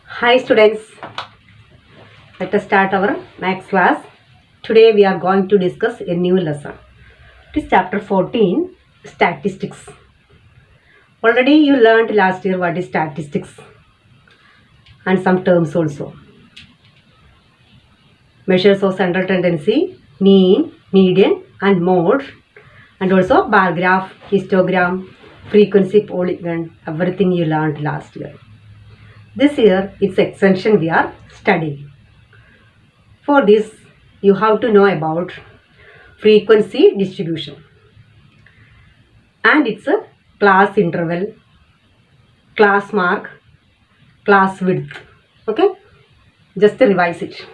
Hi students, let us start our maths class. Today we are going to discuss a new lesson. It is chapter 14, statistics. Already you learned last year what is statistics and some terms also. Measures of central tendency, mean, median and mode, and also bar graph, histogram, frequency polygon, everything you learned last year. This year its extension we are studying. For this, you have to know about frequency distribution and its a class interval, class mark, class width. Okay, just revise it.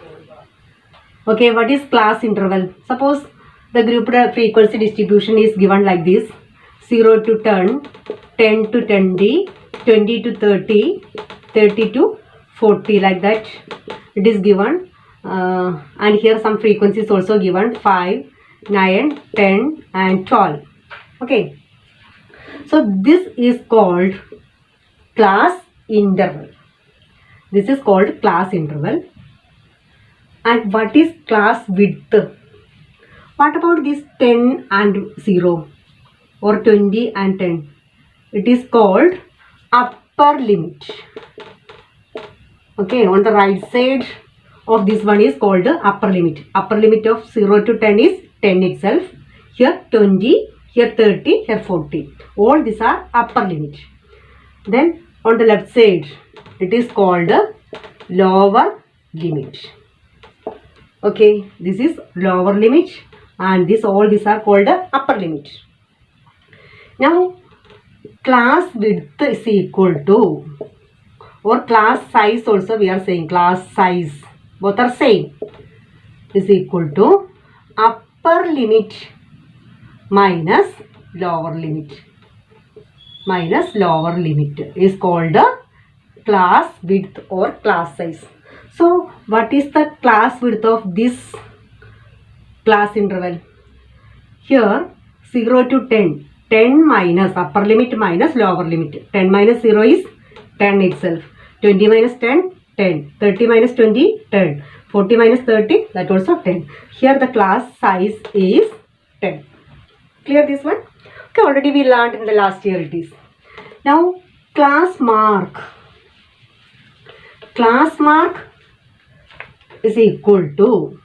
Okay, what is class interval? Suppose the grouped frequency distribution is given like this: 0 to 10, 10 to 20, 20 to 30, 30 to 40, like that. It is given. And here some frequencies also given: 5, 9, 10 and 12. Okay, so this is called class interval. This is called class interval. And what is class width? What about this 10 and 0 or 20 and 10? It is called upper limit. Okay, on the right side of this one is called the upper limit. Upper limit of 0 to 10 is 10 itself. Here 20, here 30, here 40. All these are upper limit. Then on the left side, it is called the lower limit. Okay, this is lower limit and all these are called the upper limit. Now, class width is equal to, or class size also we are saying, class size, both are same, is equal to upper limit minus lower limit. Minus lower limit is called the class width or class size. So, what is the class width of this class interval? Here 0 to 10, 10 minus upper limit minus lower limit. 10 minus 0 is 10 itself. 20 minus 10, 10. 30 minus 20, 10. 40 minus 30, that also 10. Here the class size is 10. Clear this one? Okay, already we learned in the last year it is. Now, class mark. Class mark is equal to,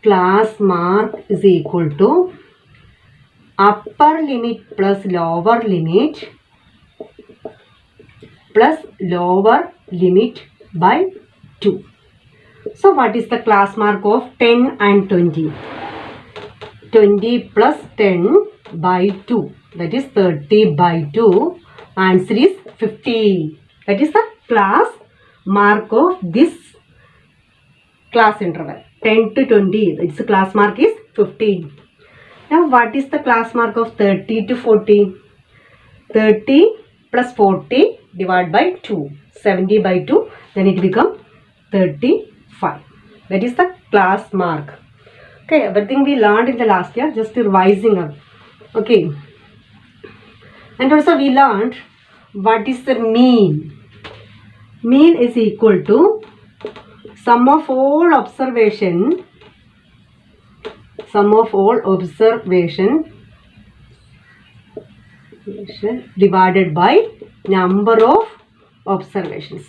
class mark is equal to upper limit plus lower limit plus lower limit by 2. So what is the class mark of 10 and 20? 20 plus 10 by 2, that is 30 by 2. Answer is 50. That is the class mark of this class interval. 10 to 20, its class mark is 15. Now what is the class mark of 30 to 40? 30 plus 40 divided by 2. 70 by 2, then it becomes 35. That is the class mark. Okay, everything we learned in the last year, just revising up. Okay. And also we learned what is the mean. Mean is equal to sum of all observation divided by number of observations.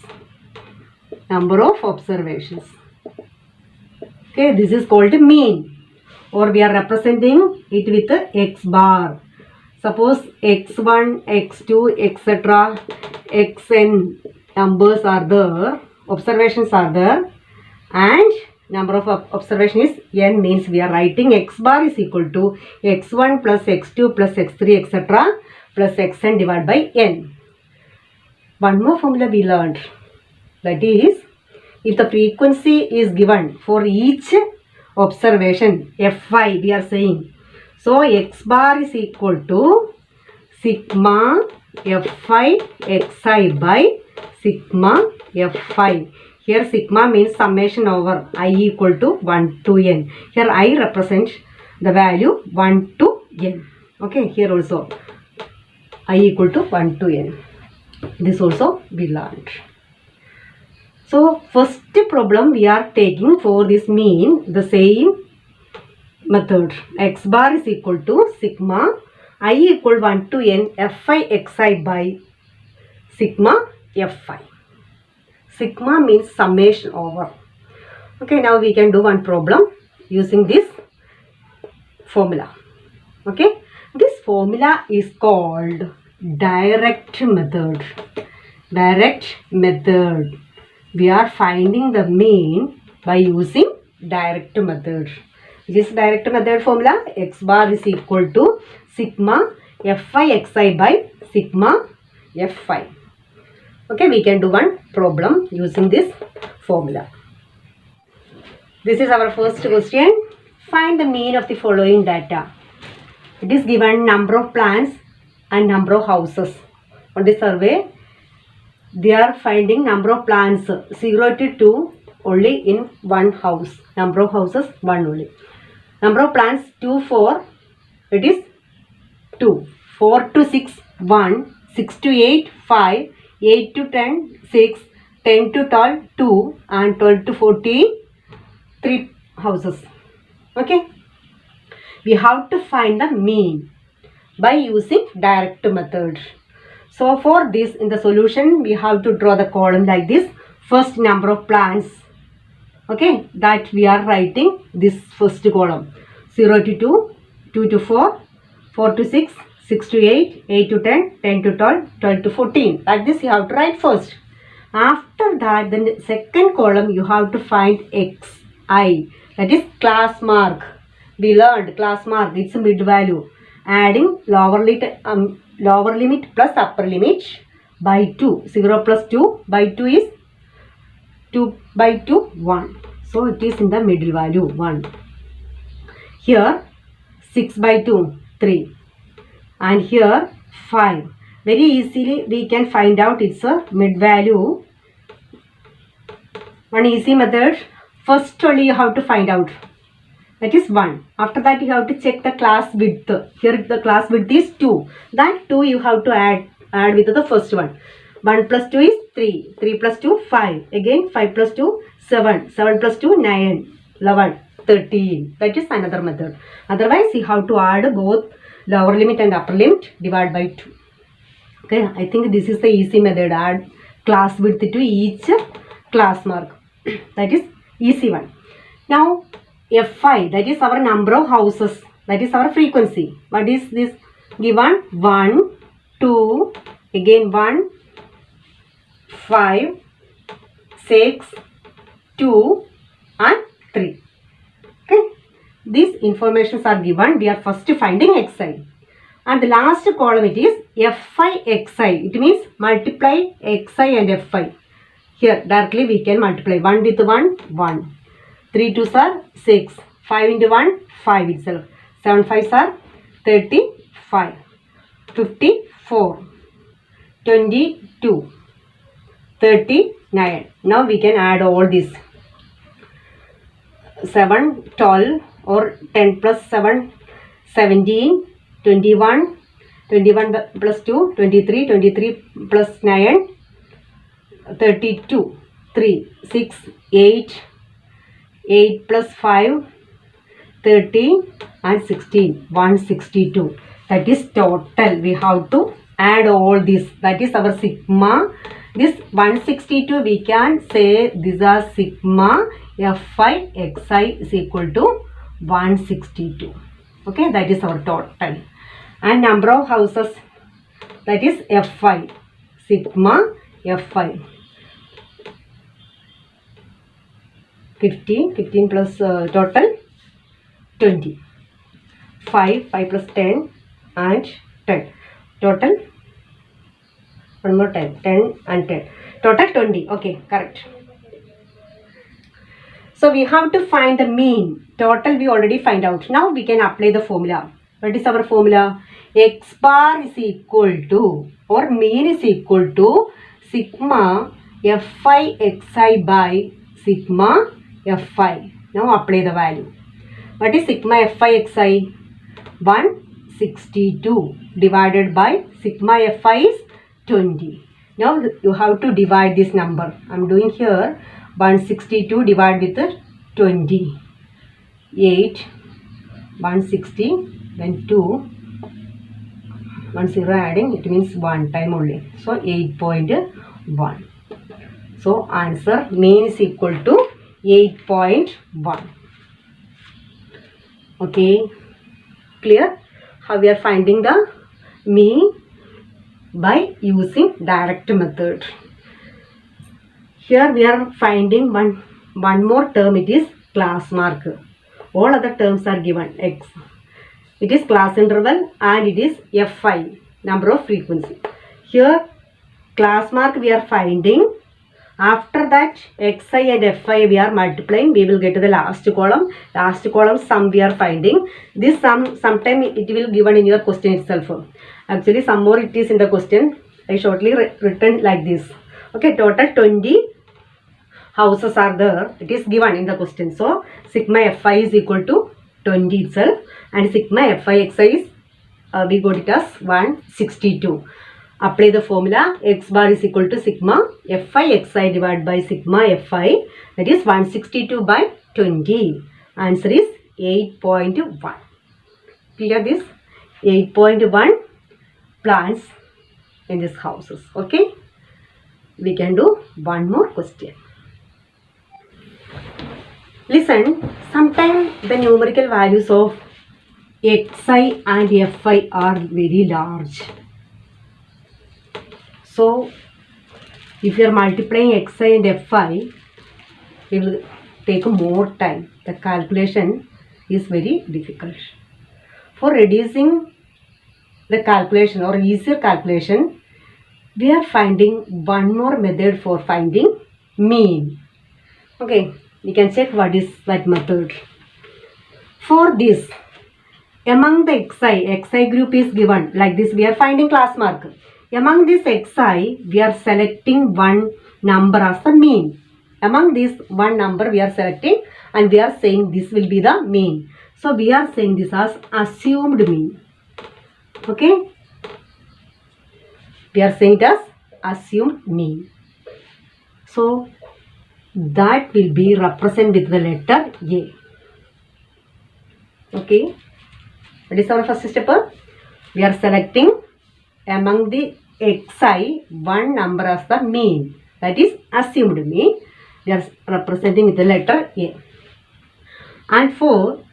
Number of observations. Okay, this is called mean, or we are representing it with a x bar. Suppose x1, x2, etc. xn numbers are there, observations are there, and number of observation is n, means we are writing x bar is equal to x1 plus x2 plus x3 etc. plus xn divided by n. One more formula we learned, that is, if the frequency is given for each observation fi, we are saying, so x bar is equal to sigma fi xi by sigma fi. Here sigma means summation over I equal to 1 to n. Here I represents the value 1 to n. Okay, here also I equal to 1 to n. This also we learned. So first problem we are taking for this mean, the same method. X bar is equal to sigma I equal 1 to n fi xi by sigma fi. Sigma means summation over. Okay, now we can do one problem using this formula. Okay, this formula is called direct method. Direct method. We are finding the mean by using direct method. This direct method formula, x bar is equal to sigma fi xi by sigma fi. Okay, we can do one problem using this formula. This is our first question. Find the mean of the following data. It is given number of plants and number of houses. On the survey, they are finding number of plants 0 to 2 only in one house. Number of houses 1 only. Number of plants 2, 4, it is 2. 4 to 6, 1. 6 to 8, 5. 8 to 10, 6. 10 to 12, 2. And 12 to 14, 3 houses. Okay. We have to find the mean by using direct method. So for this, in the solution, we have to draw the column like this. First number of plants. Okay, that we are writing this first column. 0 to 2, 2 to 4, 4 to 6, 6 to 8, 8 to 10, 10 to 12, 12 to 14. Like this you have to write first. After that, the second column you have to find xi. That is class mark. We learned class mark, it's a mid value. Adding lower limit plus upper limit by 2. 0 plus 2 by 2 is 2 by 2, 1. So it is in the middle value, 1. Here 6 by 2, 3. And here 5. Very easily we can find out it's a mid value. One easy method. First only you have to find out. That is 1. After that you have to check the class width. Here the class width is 2. That 2 you have to add with the first one. 1 plus 2 is 3. 3 plus 2, 5. Again 5 plus 2, 7. 7 plus 2, 9. 11, 13. That is another method. Otherwise you have to add both lower limit and upper limit, divide by 2. Okay, I think this is the easy method. Add class width to each class mark. That is easy one. Now fi, that is our number of houses. That is our frequency. What is this given? 1, 2, again 1, 5, 6, 2 and 3. Okay. These informations are given. We are first finding xi. And the last column it is fi xi. It means multiply xi and fi. Here directly we can multiply 1 with 1, 1. 3 2s are 6. 5 into 1, 5 itself. 7 5s are 35. 54. 22. 39. Now we can add all this. 7, 12 or 10 plus 7, 17, 21, 21 plus 2, 23, 23 plus 9, 32, 3, 6, 8, 8 plus 5, 13 and 16, 162. That is total. We have to add all this. That is our sigma. This 162 we can say these are sigma fi xi is equal to 162. Okay, that is our total. And number of houses, that is fi, sigma fi. 15 plus total 20. 5 plus 10 and 10. Total, one more time, 10 and 10. Total 20. Okay, correct. So we have to find the mean. Total we already find out. Now we can apply the formula. What is our formula? X bar is equal to, or mean is equal to sigma fi xi by sigma fi. Now apply the value. What is sigma fi xi? 162 divided by sigma fi is 20. Now you have to divide this number. I am doing here 162 divided with 20. 8, 160, then 2, 1 0 adding, it means 1 time only. So 8.1. So answer mean is equal to 8.1. Okay, clear? How we are finding the mean? By using direct method. Here we are finding one more term, it is class mark. All other terms are given. X. It is class interval and it is Fi, number of frequency. Here class mark we are finding. After that Xi and Fi we are multiplying. We will get to the last column. Last column sum we are finding. This sum sometime it will given in your question itself. Actually some more it is in the question. I shortly written like this. Okay, total 20 houses are there. It is given in the question. So sigma Fi is equal to 20 itself, and sigma Fi Xi is we got it as 162. Apply the formula. X bar is equal to sigma Fi Xi divided by sigma Fi, that is 162 by 20. Answer is 8.1. Clear this? 8.1 plants in these houses. Okay, we can do one more question. Listen, sometimes the numerical values of Xi and Fi are very large. So if you are multiplying Xi and Fi, it will take more time. The calculation is very difficult. For reducing the calculation or easier calculation, we are finding one more method for finding mean. Okay, we can check what is that method. For this, among the Xi group is given like this. We are finding class mark. Among this Xi, we are selecting one number as the mean. Among this one number we are selecting and we are saying this will be the mean. So we are saying this as assumed mean. Okay, we are saying it as assumed mean. So that will be represented with the letter A. Okay, what is our first step? We are selecting among the Xi one number as the mean, that is assumed mean. We are representing with the letter A. And for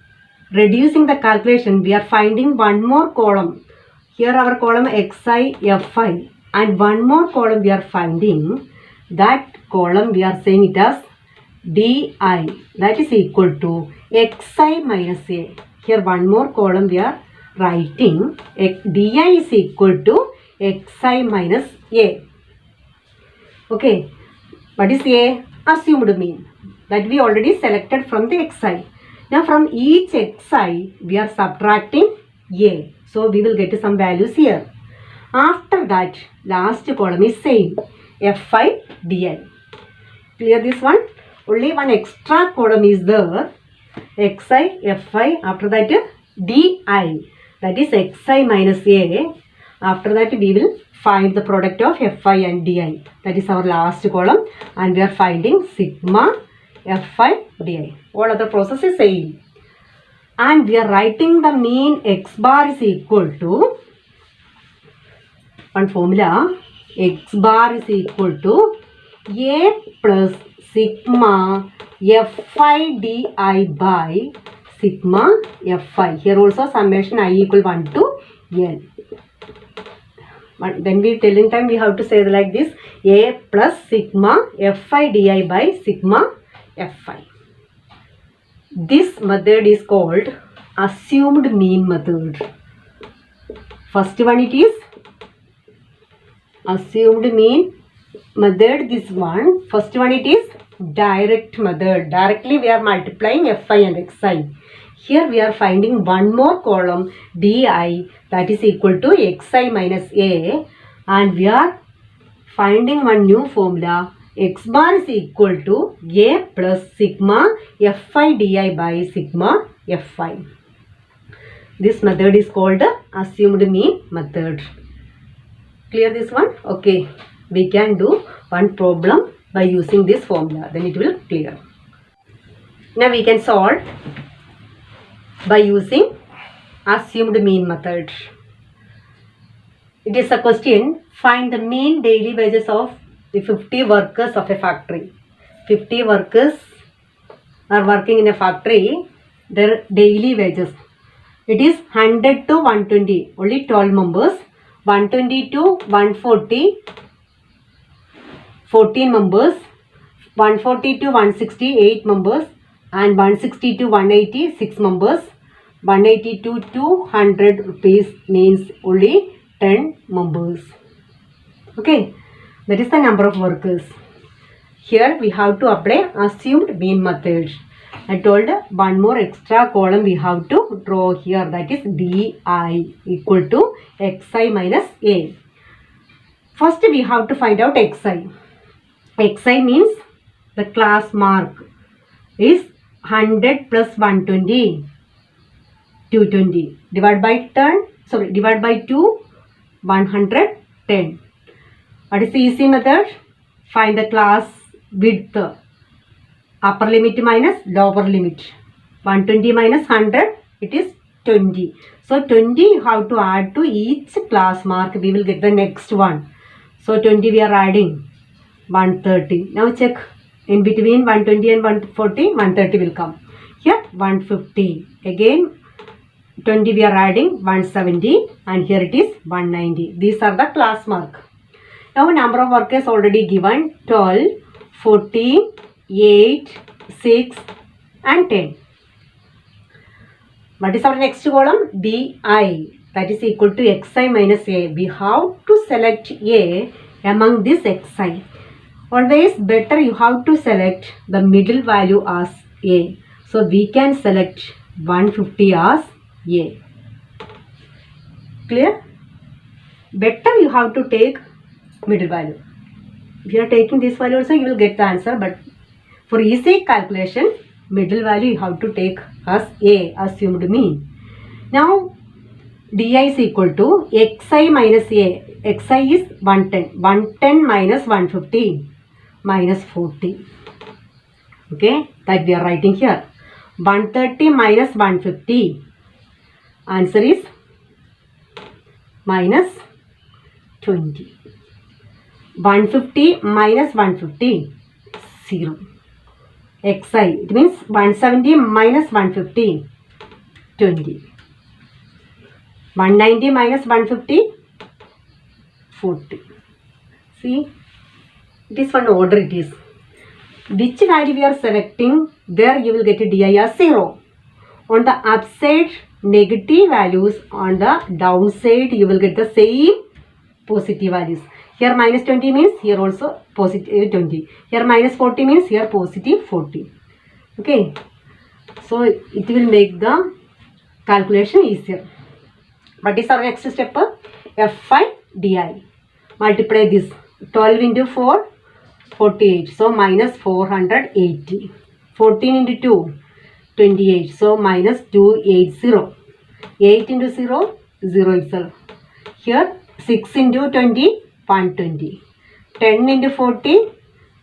reducing the calculation, we are finding one more column. Here our column Xi, Fi, and one more column we are finding. That column we are saying it as Di, that is equal to Xi minus A. Here one more column we are writing Di is equal to Xi minus A. Okay, what is A? Assumed mean, that we already selected from the Xi. Now from each Xi we are subtracting A. So we will get some values here. After that last column is same, Fi Di. Clear this one? Only one extra column is there, Xi, Fi, after that Di, that is Xi minus A. After that we will find the product of Fi and Di. That is our last column, and we are finding sigma Fi Di. All other process is same. And we are writing the mean X bar is equal to one formula. X bar is equal to A plus sigma Fi Di by sigma Fi. Here also summation I equal 1 to N. But when we telling time we have to say like this: A plus sigma Fi Di by sigma Fi. This method is called assumed mean method. First one it is assumed mean method. This one, first one it is direct method. Directly we are multiplying Fi and Xi. Here we are finding one more column Di, that is equal to Xi minus A, and we are finding one new formula. X bar is equal to A plus sigma Fi Di by sigma Fi. This method is called the assumed mean method. Clear this one? Okay. we can do one problem by using this formula. Then it will clear. Now we can solve by using assumed mean method. It is a question, find the mean daily wages of the 50 workers of a factory. 50 workers are working in a factory, their daily wages. It is 100 to 120, only 12 members. 120 to 140, 14 members. 140 to 160, 8 members. And 160 to 180, 6 members. 180 to 200 rupees means only 10 members. Okay, that is the number of workers. Here we have to apply assumed mean method. I told one more extra column we have to draw here, that is DI equal to XI minus A. First we have to find out XI. XI means the class mark is 100 plus 120, 220. Divide by 2, 110. What is the easy method? Find the class width. Upper limit minus lower limit. 120 minus 100, it is 20. So 20 you have to add to each class mark. We will get the next one. So 20 we are adding 130. Now check. In between 120 and 140, 130 will come. Here 150. Again 20 we are adding 170 and here it is 190. These are the class mark. Now number of workers already given, 12, 14, 8, 6 and 10. What is our next column? DI, that is equal to XI minus A. We have to select A among this XI. Always better you have to select the middle value as A. So we can select 150 as A. Clear? Better you have to take middle value. If you are taking this value also, you will get the answer, but for easy calculation, middle value you have to take as A, assumed mean. Now DI is equal to XI minus A. XI is 110. 110 minus 150 minus 40. Okay, that we are writing here. 130 minus 150. Answer is minus 20. 150 minus 150, 0. XI, it means 170 minus 150, 20. 190 minus 150, 40. See, this one order it is. Which value we are selecting, there you will get a DI as 0. On the upside, negative values. On the downside, you will get the same positive values. Here minus 20 means here also positive 20. Here minus 40 means here positive 40. Okay. So it will make the calculation easier. What is our next step? Fi DI. Multiply this. 12 into 4, 48. So minus 480. 14 into 2, 28. So minus 280. 8 into 0, 0 itself. Here 6 into 20, 120. 10 into 40,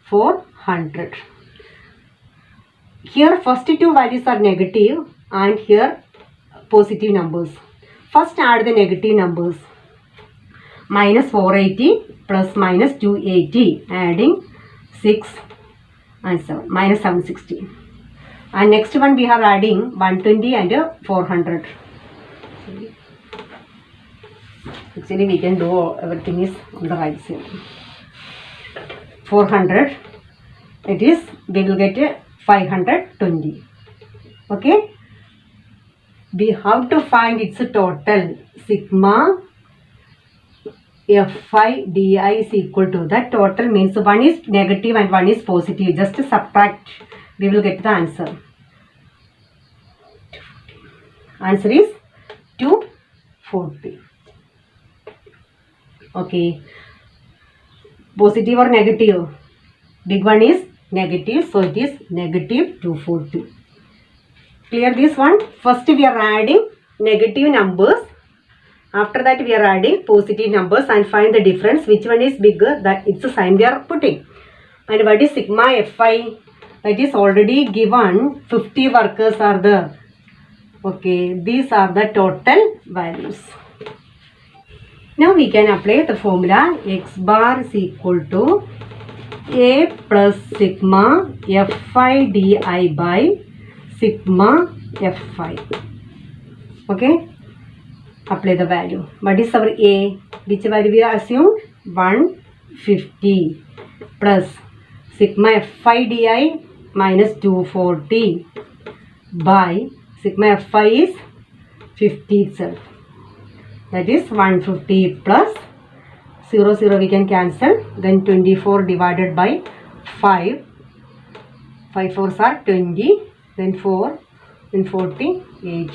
400. Here first two values are negative and here positive numbers. First add the negative numbers. Minus 480 plus minus 280, adding 6 and 7, minus 760. And next one we are adding 120 and 400. Actually we can do everything is on the right side. 400, it is, we will get 520. Okay, we have to find its total. Sigma Fi Di is equal to, that total means one is negative and one is positive. Just subtract, we will get the answer. Answer is 240. Okay, positive or negative? Big one is negative, so it is negative 240. Clear this one? First we are adding negative numbers After that we are adding positive numbers and find the difference. Which one is bigger? That it's the sign we are putting. And what is sigma Fi? That is already given. 50 workers are there. Okay, these are the total values. Now we can apply the formula. X bar is equal to A plus sigma Fi di by sigma Fi. Okay, apply the value. What is our A? Which value we assumed? 150 plus sigma Fi di minus 240 by sigma Fi is 50 itself. That is 150 plus 0 0 we can cancel. Then 24 divided by 5. 5 4s are 20. Then 4. Then 40. 8.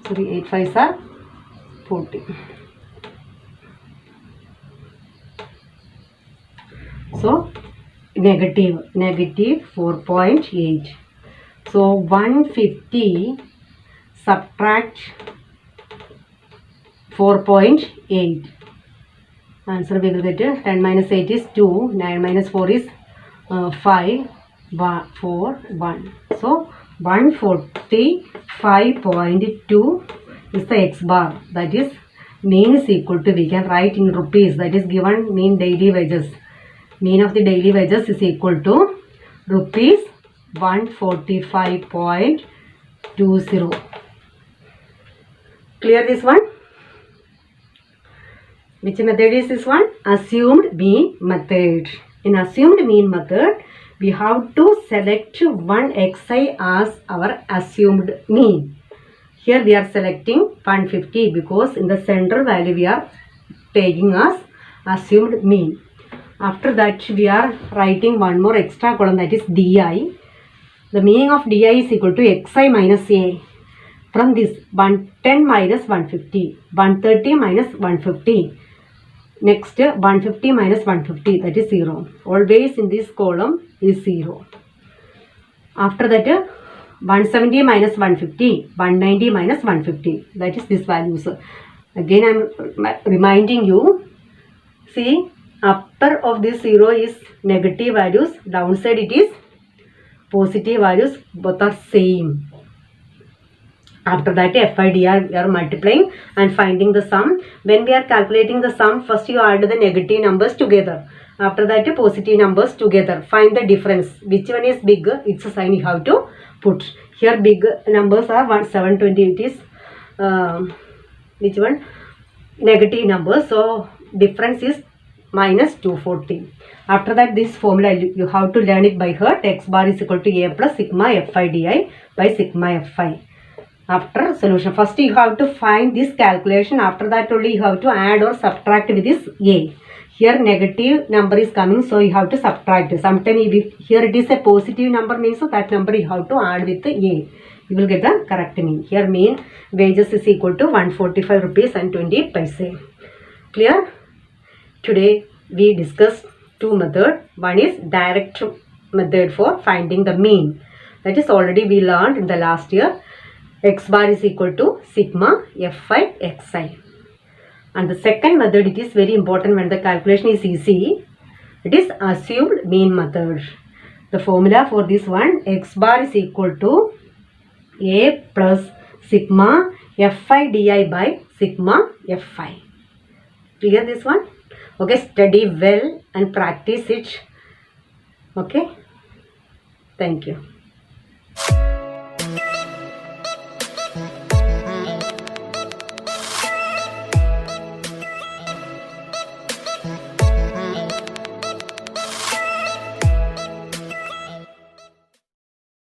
Sorry, 8 5s are 40. So negative 4.8. So 150 subtract 4.8. Answer we will get 10 minus 8 is 2. 9 minus 4 is 5. 4 1. So 145.2 is the X bar. That is mean is equal to, we can write in rupees. That is given mean daily wages. Mean of the daily wages is equal to rupees 145.20. Clear this one? Which method is this one? Assumed mean method. In assumed mean method, we have to select one xi as our assumed mean. Here we are selecting 150 because in the central value we are taking as assumed mean. After that we are writing one more extra column, that is di. The meaning of di is equal to xi minus a. From this 110 minus 150, 130 minus 150. Next 150 minus 150, that is 0. Always in this column is 0. After that 170 minus 150, 190 minus 150, that is this values. Again I am reminding you, see, upper of this 0 is negative values, downside it is positive values, both are same. After that FIDR we are multiplying and finding the sum. When we are calculating the sum, first you add the negative numbers together. After that positive numbers together. Find the difference. Which one is bigger? It's a sign you have to put. Here big numbers are 720. It is which one? Negative numbers. So difference is minus 240. After that this formula you have to learn it by heart. X bar is equal to A plus sigma Fi di by sigma Fi. After solution, first you have to find this calculation. After that only you have to add or subtract with this A. Here negative number is coming, so you have to subtract. Sometimes here it is a positive number, means so that number you have to add with the A. You will get the correct mean. Here mean wages is equal to 145 rupees and 20 paise. Clear? Today we discussed two methods. One is direct method for finding the mean. That is already we learned in the last year. X bar is equal to sigma Fi xi. And the second method, it is very important when the calculation is easy. It is assumed mean method. The formula for this one, X bar is equal to A plus sigma Fi di by sigma Fi. Clear this one? Okay, study well and practice it. Okay. Thank you.